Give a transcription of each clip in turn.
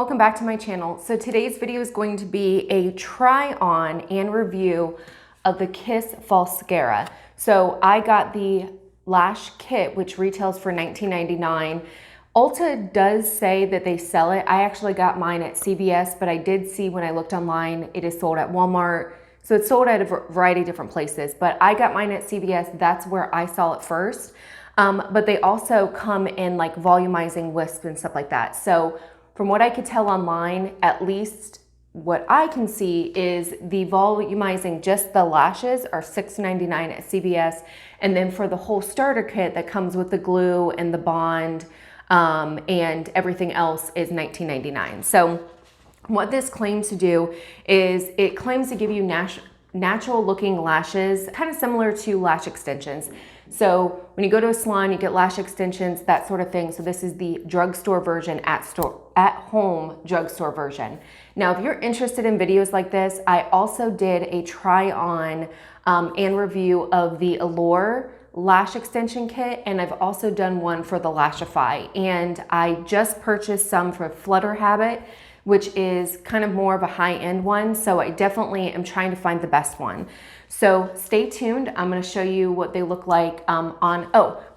welcome back to my channel. So today's video is going to be a try on and review of the Kiss Falscara. So I got the lash kit, which retails for $19.99. Ulta does say that they sell it. I actually got mine at CVS, but I did see when I looked online, it is sold at Walmart. So it's sold at a variety of different places, but I got mine at CVS. That's where I saw it first. But they also come in like volumizing wisps and stuff like that. So from what I could tell online, at least what I can see is the volumizing just the lashes are $6.99 at CVS. And then for the whole starter kit that comes with the glue and the bond and everything else is $19.99. So what this claims to do is it claims to give you natural looking lashes, kind of similar to lash extensions. So when you go to a salon, you get lash extensions, that sort of thing. So this is the drugstore version, at home drugstore version. Now, if you're interested in videos like this, I also did a try on and review of the Allure lash extension kit, and I've also done one for the Lashify. And I just purchased some for Flutter Habit, which is kind of more of a high-end one. So I definitely am trying to find the best one. So stay tuned. I'm gonna show you what they look like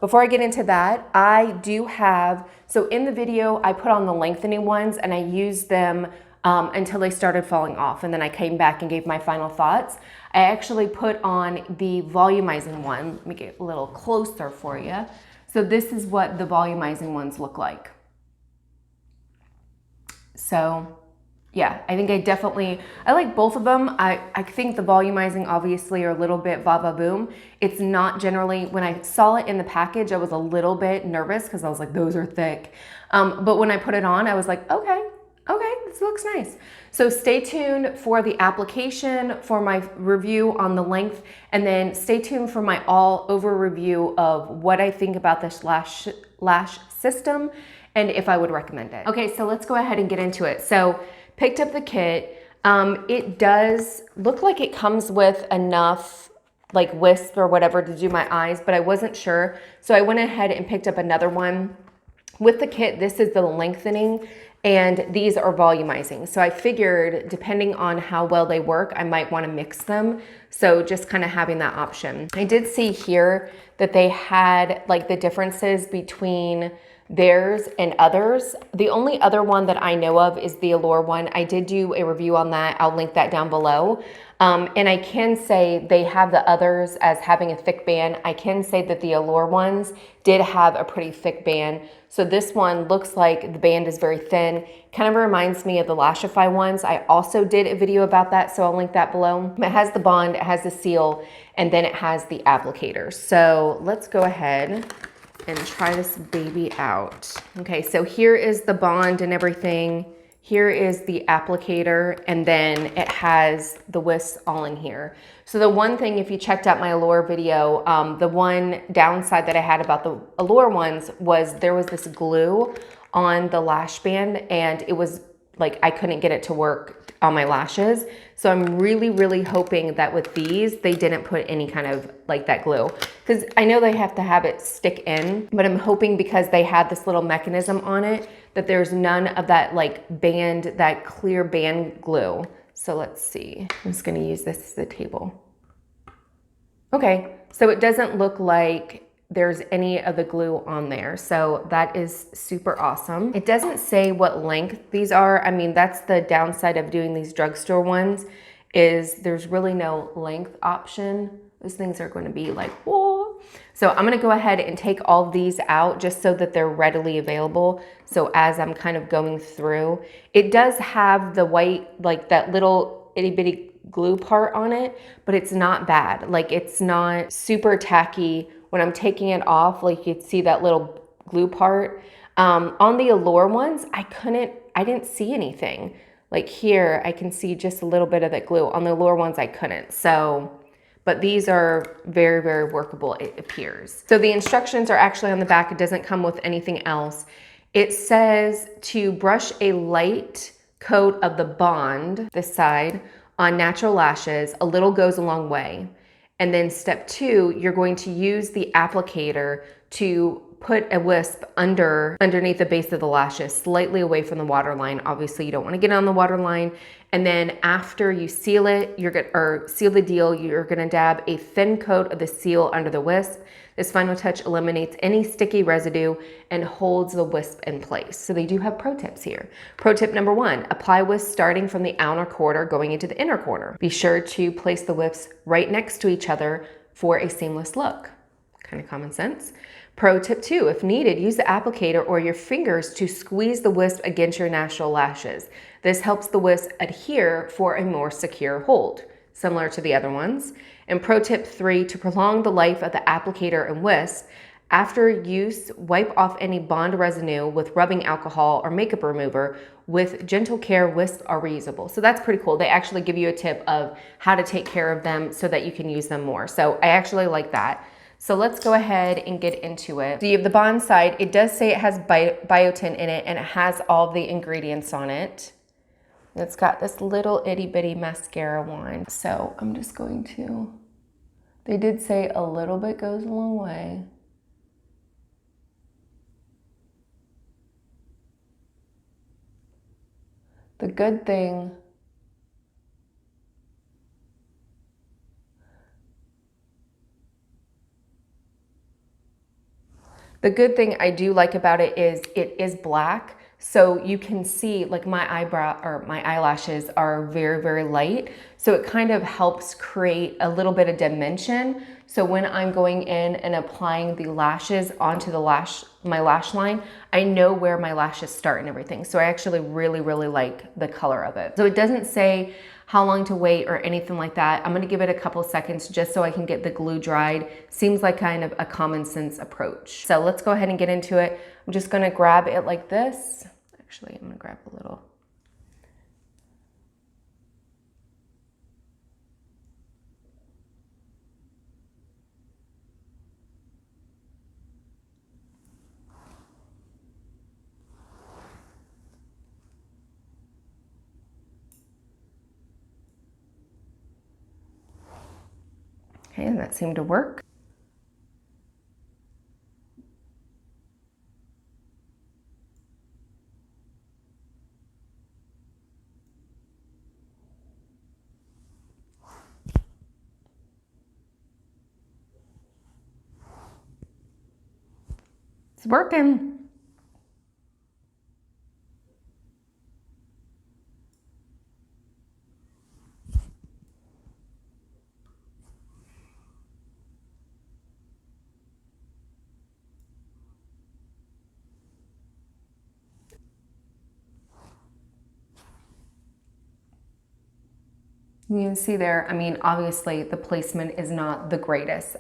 before I get into that, I do have, so in the video, I put on the lengthening ones and I used them until they started falling off. And then I came back and gave my final thoughts. I actually put on the volumizing one. Let me get a little closer for you. So this is what the volumizing ones look like. So yeah, I think I like both of them. I think the volumizing obviously are a little bit va-va-boom. It's not generally, when I saw it in the package, I was a little bit nervous because I was like, those are thick. But when I put it on, I was like, okay, this looks nice. So stay tuned for the application, for my review on the length, and then stay tuned for my all over review of what I think about this lash system and if I would recommend it. Okay, so let's go ahead and get into it. So picked up the kit. It does look like it comes with enough like wisp or whatever to do my eyes, but I wasn't sure. So I went ahead and picked up another one. With the kit, this is the lengthening and these are volumizing. So I figured depending on how well they work, I might want to mix them. So just kind of having that option. I did see here that they had like the differences between theirs and others. The only other one that I know of is the Allure one. I did do a review on that. I'll link that down below. And I can say they have the others as having a thick band. I can say that the Allure ones did have a pretty thick band. So this one looks like the band is very thin. Kind of reminds me of the Lashify ones. I also did a video about that, so I'll link that below. It has the bond, it has the seal, and then it has the applicator. So let's go ahead and try this baby out. Okay, so here is the bond and everything. Here is the applicator, and then it has the wisps all in here. So the one thing, if you checked out my Allure video, the one downside that I had about the Allure ones was there was this glue on the lash band, and it was like I couldn't get it to work on my lashes. So I'm really, really hoping that with these, they didn't put any kind of like that glue. Because I know they have to have it stick in, but I'm hoping because they had this little mechanism on it, that there's none of that like band, that clear band glue. So let's see, I'm just gonna use this as a table. Okay, so it doesn't look like there's any of the glue on there. So that is super awesome. It doesn't say what length these are. I mean, that's the downside of doing these drugstore ones is there's really no length option. Those things are going to be like, whoa. So I'm going to go ahead and take all of these out just so that they're readily available. So as I'm kind of going through, it does have the white, like that little itty bitty glue part on it, but it's not bad. Like it's not super tacky. When I'm taking it off, like you can see that little glue part. On the Allure ones, I didn't see anything. Like here, I can see just a little bit of that glue. On the Allure ones, I couldn't. So, but these are very, very workable, it appears. So the instructions are actually on the back. It doesn't come with anything else. It says to brush a light coat of the bond, this side, on natural lashes. A little goes a long way. And then step 2, you're going to use the applicator to put a wisp underneath the base of the lashes, slightly away from the waterline. Obviously, you don't want to get on the waterline. And then after you seal it, seal the deal, you're gonna dab a thin coat of the seal under the wisp. This final touch eliminates any sticky residue and holds the wisp in place. So they do have pro tips here. Pro tip number 1, apply wisp starting from the outer corner going into the inner corner. Be sure to place the wisps right next to each other for a seamless look. Kind of common sense. Pro tip 2, if needed, use the applicator or your fingers to squeeze the wisp against your natural lashes. This helps the wisp adhere for a more secure hold, similar to the other ones. And pro tip 3, to prolong the life of the applicator and wisp, after use, wipe off any bond residue with rubbing alcohol or makeup remover. With gentle care, wisps are reusable. So that's pretty cool. They actually give you a tip of how to take care of them so that you can use them more. So I actually like that. So let's go ahead and get into it. So you have the bond side. It does say it has biotin in it and it has all the ingredients on it. It's got this little itty bitty mascara wand. So I'm just going to, they did say a little bit goes a long way. The good thing I do like about it is black. So you can see like my eyelashes are very, very light. So it kind of helps create a little bit of dimension. So when I'm going in and applying the lashes onto my lash line, I know where my lashes start and everything. So I actually really, really like the color of it. So it doesn't say how long to wait or anything like that. I'm gonna give it a couple seconds just so I can get the glue dried. Seems like kind of a common sense approach. So let's go ahead and get into it. I'm just gonna grab it like this. Actually, I'm gonna grab a little. Okay, and that seemed to work. It's working. You can see there, I mean, obviously the placement is not the greatest.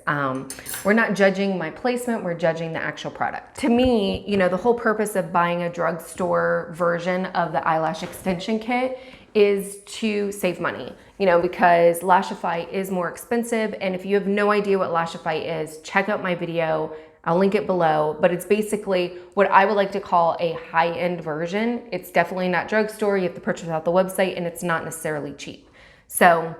We're not judging my placement, we're judging the actual product. To me, you know, the whole purpose of buying a drugstore version of the eyelash extension kit is to save money, you know, because Lashify is more expensive. And if you have no idea what Lashify is, check out my video. I'll link it below, but it's basically what I would like to call a high-end version. It's definitely not drugstore. You have to purchase out the website and it's not necessarily cheap. So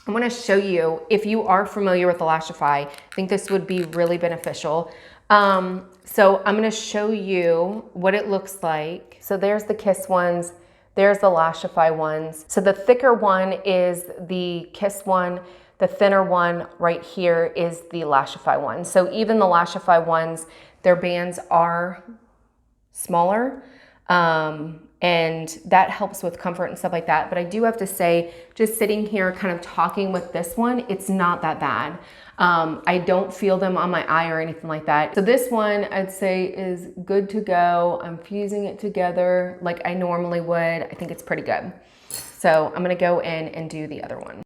I'm going to show you, if you are familiar with the Lashify, I think this would be really beneficial. So I'm going to show you what it looks like. So there's the Kiss ones. There's the Lashify ones. So the thicker one is the Kiss one. The thinner one right here is the Lashify one. So even the Lashify ones, their bands are smaller. And that helps with comfort and stuff like that. But I do have to say, just sitting here kind of talking with this one, it's not that bad. I don't feel them on my eye or anything like that. So this one I'd say is good to go. I'm fusing it together like I normally would. I think it's pretty good. So I'm gonna go in and do the other one.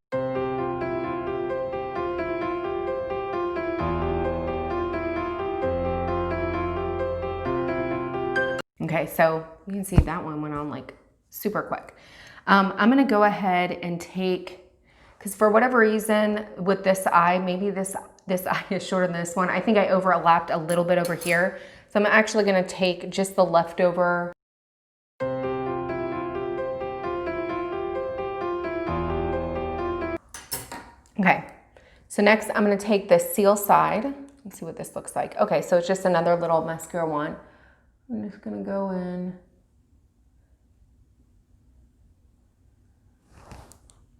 Okay, so you can see that one went on like super quick. I'm gonna go ahead and take, because for whatever reason with this eye, maybe this eye is shorter than this one. I think I overlapped a little bit over here. So I'm actually gonna take just the leftover. Okay, so next I'm gonna take the seal side. Let's see what this looks like. Okay, so it's just another little mascara wand. I'm just gonna go in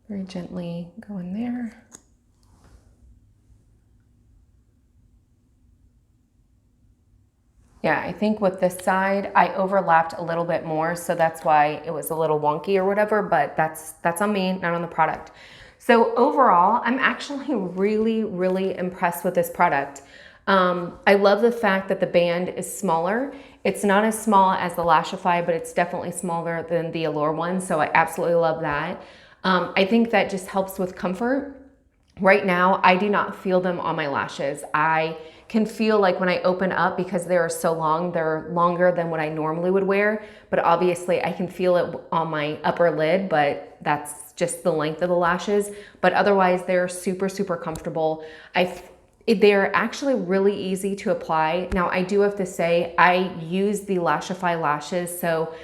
very gently, go in there. Yeah, I think with this side, I overlapped a little bit more, so that's why it was a little wonky or whatever, but that's on me, not on the product. So overall, I'm actually really, really impressed with this product. I love the fact that the band is smaller. It's not as small as the Lashify, but it's definitely smaller than the Allure one, so I absolutely love that. I think that just helps with comfort. Right now, I do not feel them on my lashes. I can feel like when I open up, because they are so long, they're longer than what I normally would wear, but obviously I can feel it on my upper lid, but that's just the length of the lashes. But otherwise, they're super, super comfortable. They're actually really easy to apply. Now, I do have to say, I use the Lashify lashes, so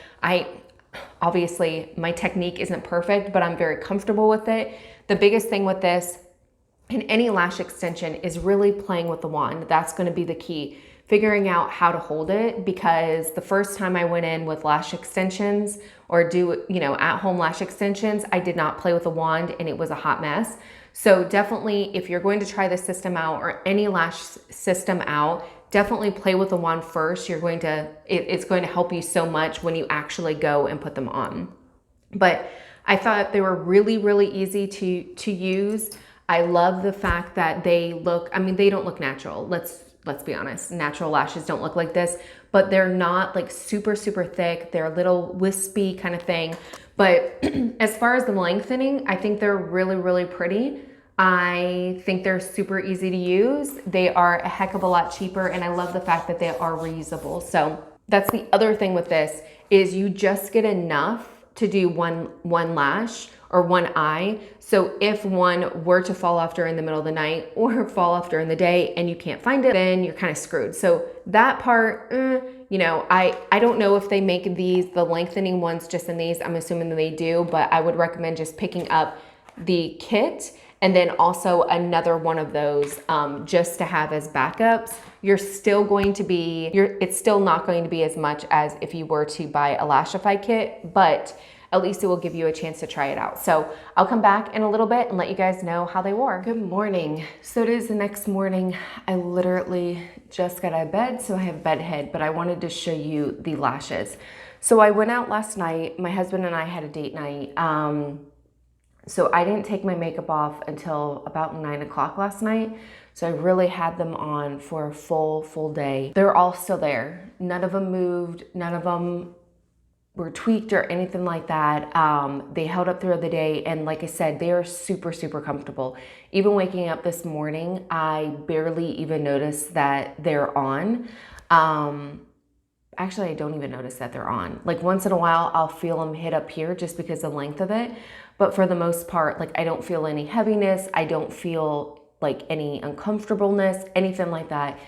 obviously my technique isn't perfect, but I'm very comfortable with it. The biggest thing with this, and any lash extension, is really playing with the wand. That's going to be the key. Figuring out how to hold it, because the first time I went in with lash extensions or do, at-home lash extensions, I did not play with the wand and it was a hot mess. So definitely, if you're going to try this system out or any lash system out, definitely play with the wand first. It's going to help you so much when you actually go and put them on. But I thought they were really, really easy to use. I love the fact that they don't look natural. Let's be honest. Natural lashes don't look like this, but they're not like super, super thick. They're a little wispy kind of thing. But as far as the lengthening, I think they're really, really pretty. I think they're super easy to use. They are a heck of a lot cheaper, and I love the fact that they are reusable. So that's the other thing with this, is you just get enough to do one lash or one eye. So if one were to fall off during the middle of the night or fall off during the day and you can't find it, then you're kind of screwed. So that part, I don't know if they make the lengthening ones just in these. I'm assuming that they do, but I would recommend just picking up the kit and then also another one of those just to have as backups. It's still not going to be as much as if you were to buy a Lashify kit, but at least it will give you a chance to try it out. So I'll come back in a little bit and let you guys know how they wore. Good morning. So it is the next morning. I literally just got out of bed, so I have bedhead, but I wanted to show you the lashes. So I went out last night. My husband and I had a date night. So I didn't take my makeup off until about 9 o'clock last night. So I really had them on for a full day. They're all still there. None of them moved. None of them were tweaked or anything like that. They held up throughout the day, and like I said, they are super, super comfortable. Even waking up this morning, I barely even noticed that they're on. Actually, I don't even notice that they're on. Like once in a while, I'll feel them hit up here just because of the length of it. But for the most part, like I don't feel any heaviness. I don't feel like any uncomfortableness, anything like that.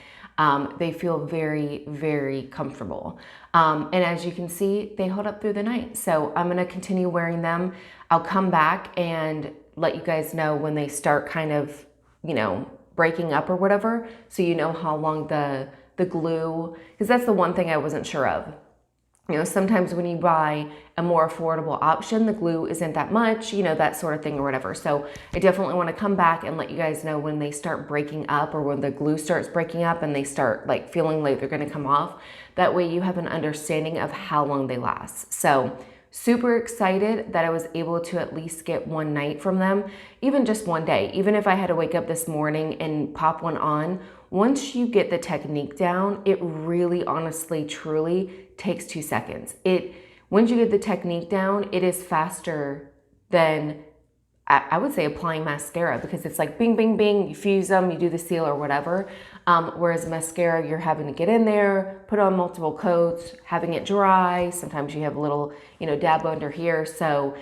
They feel very, very comfortable. And as you can see, they hold up through the night. So I'm gonna continue wearing them. I'll come back and let you guys know when they start kind of, breaking up or whatever. So you know how long the glue, because that's the one thing I wasn't sure of. Sometimes when you buy a more affordable option, the glue isn't that much, that sort of thing or whatever. So I definitely want to come back and let you guys know when they start breaking up or when the glue starts breaking up and they start like feeling like they're going to come off. That way you have an understanding of how long they last. So super excited that I was able to at least get one night from them, even just one day. Even if I had to wake up this morning and pop one on, once you get the technique down, it really, honestly, truly takes 2 seconds. Once you get the technique down, it is faster than, I would say, applying mascara, because it's like bing, bing, bing, you fuse them, you do the seal or whatever. Whereas mascara, you're having to get in there, put on multiple coats, having it dry. Sometimes you have a little, dab under here. So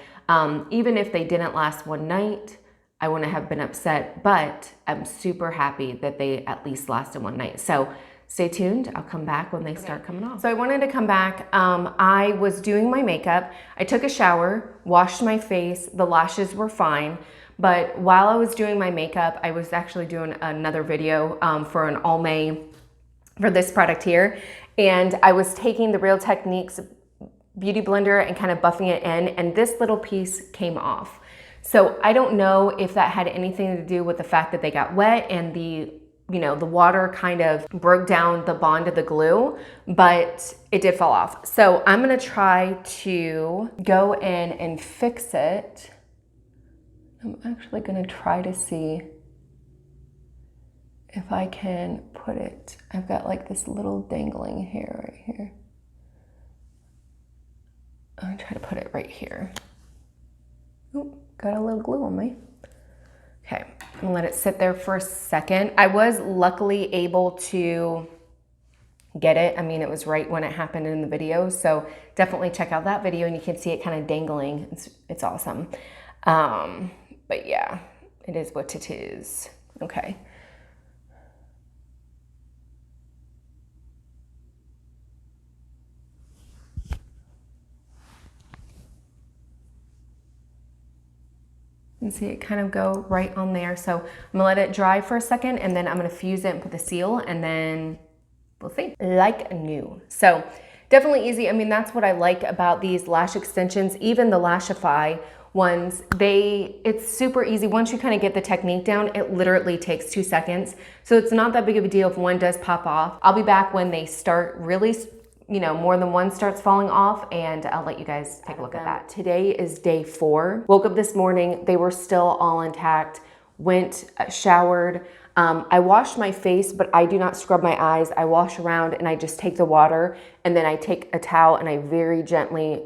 even if they didn't last one night, I wouldn't have been upset, but I'm super happy that they at least lasted one night. So stay tuned. I'll come back when they start coming off. So I wanted to come back. I was doing my makeup. I took a shower, washed my face. The lashes were fine, But while I was doing my makeup, I was actually doing another video for an Almay for this product here. And I was taking the Real Techniques beauty blender and kind of buffing it in, and this little piece came off. So I don't know if that had anything to do with the fact that they got wet and the water kind of broke down the bond of the glue, but it did fall off. So I'm gonna try to go in and fix it. I'm actually gonna try to see if I can put it. I've got like this little dangling hair right here. I'm gonna try to put it right here. Oh, got a little glue on me. Okay, I'm gonna let it sit there for a second. I was luckily able to get it. I mean, it was right when it happened in the video, so definitely check out that video and you can see it kind of dangling. It's awesome. But yeah, it is what it is. Okay. And see it kind of go right on there. So I'm gonna let it dry for a second and then I'm gonna fuse it and put the seal and then we'll see. Like new. So definitely easy. I mean, that's what I like about these lash extensions, even the Lashify ones, it's super easy. Once you kind of get the technique down, it literally takes 2 seconds. So it's not that big of a deal if one does pop off. I'll be back when they start really, more than one starts falling off, and I'll let you guys take a look at that. Today is day 4. Woke up this morning, they were still all intact, went, showered. I washed my face, but I do not scrub my eyes. I wash around and I just take the water and then I take a towel and I very gently,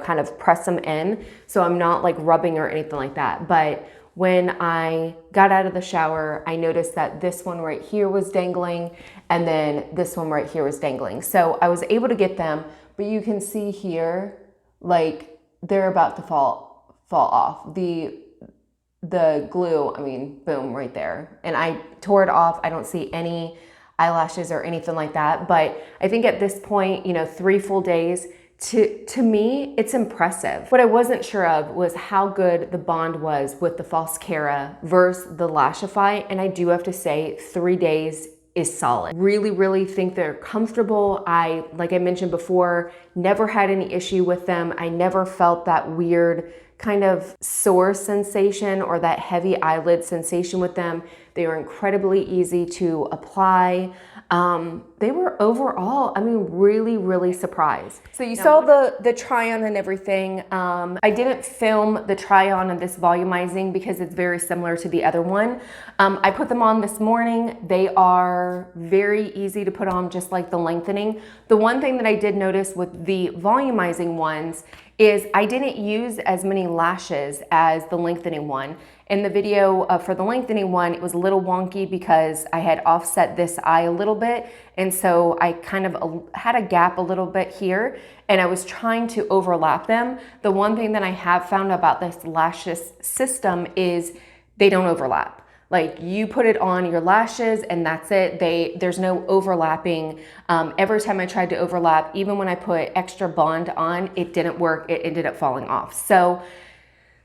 kind of press them in. So I'm not like rubbing or anything like that. But when I got out of the shower, I noticed that this one right here was dangling and then this one right here was dangling. So I was able to get them, but you can see here, like they're about to fall off. The glue, I mean, boom, right there. And I tore it off. I don't see any eyelashes or anything like that. But I think at this point, 3 full days, to me, it's impressive. What I wasn't sure of was how good the bond was with the Falscara versus the Lashify. And I do have to say 3 days is solid. Really, really think they're comfortable. Like I mentioned before, never had any issue with them. I never felt that weird kind of sore sensation or that heavy eyelid sensation with them. They were incredibly easy to apply. They were overall, I mean, really, really surprised. So you saw the try on and everything. I didn't film the try on of this volumizing because it's very similar to the other one. I put them on this morning. They are very easy to put on, just like the lengthening. The one thing that I did notice with the volumizing ones is I didn't use as many lashes as the lengthening one. In the video for the lengthening one, it was a little wonky because I had offset this eye a little bit. And so I kind of had a gap a little bit here and I was trying to overlap them. The one thing that I have found about this lashes system is they don't overlap. Like you put it on your lashes and that's it. There's no overlapping. Every time I tried to overlap, even when I put extra bond on, it didn't work. It ended up falling off. So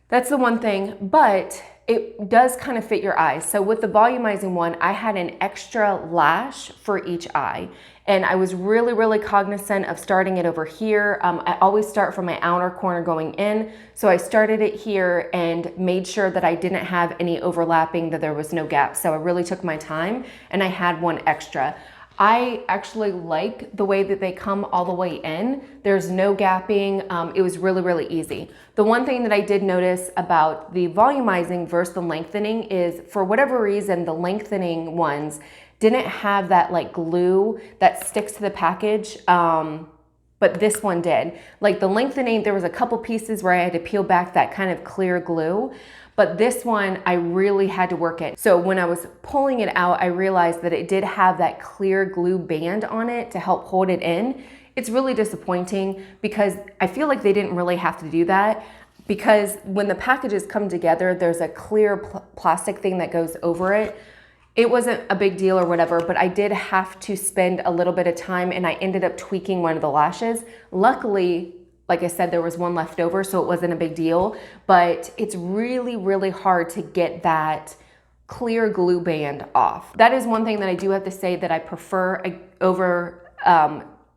that's the one thing, but it does kind of fit your eyes. So with the volumizing one, I had an extra lash for each eye. And I was really, really cognizant of starting it over here. I always start from my outer corner going in. So I started it here and made sure that I didn't have any overlapping, that there was no gap. So I really took my time and I had one extra. I actually like the way that they come all the way in. There's no gapping. It was really, really easy. The one thing that I did notice about the volumizing versus the lengthening is, for whatever reason, the lengthening ones didn't have that like glue that sticks to the package, but this one did. Like the lengthening, there was a couple pieces where I had to peel back that kind of clear glue, but this one I really had to work it. So when I was pulling it out, I realized that it did have that clear glue band on it to help hold it in. It's really disappointing because I feel like they didn't really have to do that, because when the packages come together, there's a clear plastic thing that goes over it. It wasn't a big deal or whatever, but I did have to spend a little bit of time and I ended up tweaking one of the lashes. Luckily, like I said, there was one left over, so it wasn't a big deal, but it's really, really hard to get that clear glue band off. That is one thing that I do have to say that I prefer over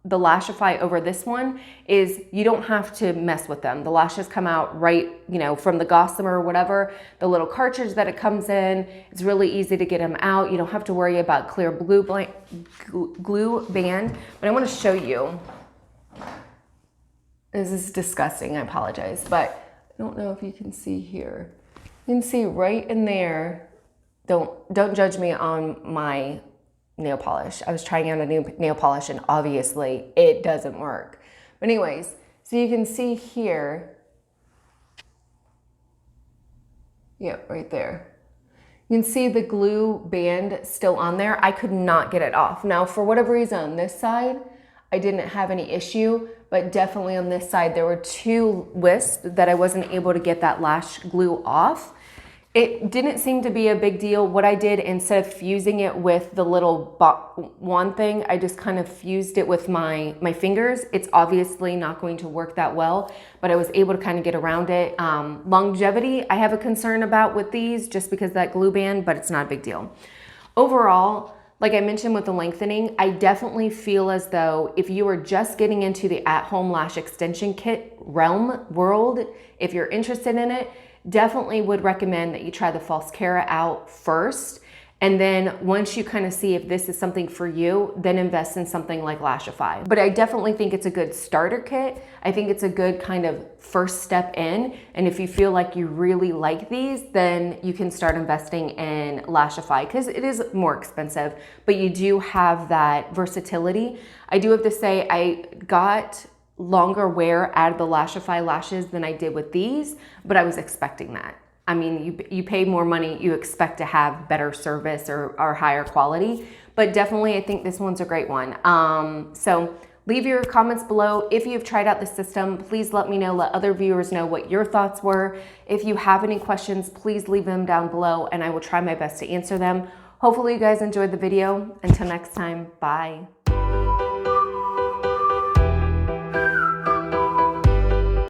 the Lashify over this one, is you don't have to mess with them. The lashes come out right, you know, from the Gossamer or whatever, the little cartridge that it comes in, it's really easy to get them out. You don't have to worry about clear glue band, but I want to show you. This is disgusting, I apologize, but I don't know if you can see here. You can see right in there. Don't judge me on my nail polish. I was trying out a new nail polish and obviously it doesn't work. But anyways, so you can see here, yeah, right there. You can see the glue band still on there. I could not get it off. Now, for whatever reason on this side, I didn't have any issue, but definitely on this side, there were two wisps that I wasn't able to get that lash glue off. It didn't seem to be a big deal. What I did, instead of fusing it with the little wand thing, I just kind of fused it with my fingers. It's obviously not going to work that well, but I was able to kind of get around it. Longevity, I have a concern about with these just because of that glue band, but it's not a big deal. Overall, like I mentioned with the lengthening, I definitely feel as though if you are just getting into the at-home lash extension kit world, if you're interested in it, definitely would recommend that you try the Falscara out first. And then once you kind of see if this is something for you, then invest in something like Lashify. But I definitely think it's a good starter kit. I think it's a good kind of first step in. And if you feel like you really like these, then you can start investing in Lashify because it is more expensive, but you do have that versatility. I do have to say I got longer wear out of the Lashify lashes than I did with these, but I was expecting that. I mean, you pay more money, you expect to have better service or higher quality, but definitely I think this one's a great one. So leave your comments below. If you've tried out the system, please let me know, let other viewers know what your thoughts were. If you have any questions, please leave them down below and I will try my best to answer them. Hopefully you guys enjoyed the video. Until next time, bye.